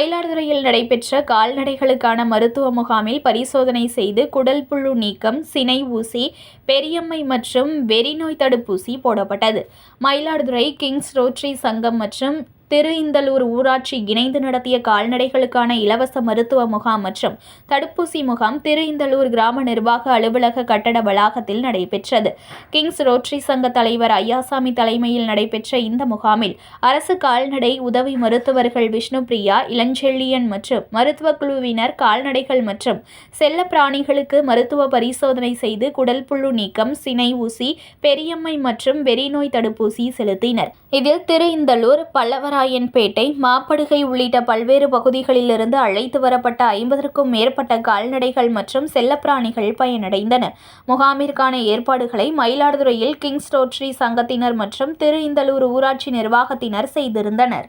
மயிலாடுதுறையில் நடைபெற்ற கால்நடைகளுக்கான மருத்துவ முகாமில் பரிசோதனை செய்து குடல் புழு நீக்கம், சினை ஊசி, பெரியம்மை மற்றும் வெறிநோய் தடுப்பூசி போடப்பட்டது. மயிலாடுதுறை கிங்ஸ் ரோட்டரி சங்கம் மற்றும் திரு இந்தலூர் ஊராட்சி இணைந்து நடத்திய கால்நடைகளுக்கான இலவச மருத்துவ முகாம் மற்றும் தடுப்பூசி முகாம் திரு இந்தலூர் கிராம நிர்வாக அலுவலக கட்டட வளாகத்தில் நடைபெற்றது. கிங்ஸ் ரோட்டரி சங்க தலைவர் ஐயாசாமி தலைமையில் நடைபெற்ற இந்த முகாமில் அரசு கால்நடை உதவி மருத்துவர்கள் விஷ்ணுபிரியா, இளஞ்செழியன் மற்றும் மருத்துவ குழுவினர் கால்நடைகள் மற்றும் செல்ல பிராணிகளுக்கு மருத்துவ பரிசோதனை செய்து குடல் புழு நீக்கம், சினை ஊசி, பெரியம்மை மற்றும் வெறிநோய் தடுப்பூசி செலுத்தினர். இதில் திரு இந்தலூர், பல்லவராயன்பேட்டை, மாப்படுகை உள்ளிட்ட பல்வேறு பகுதிகளிலிருந்து அழைத்து வரப்பட்ட 50க்கும் மேற்பட்ட கால்நடைகள் மற்றும் செல்லப்பிராணிகள் பயனடைந்தன. முகாமிற்கான ஏற்பாடுகளை மயிலாடுதுறையில் கிங்ஸ் ரோட்டரி சங்கத்தினர் மற்றும் திரு இந்தலூர் ஊராட்சி நிர்வாகத்தினர் செய்திருந்தனர்.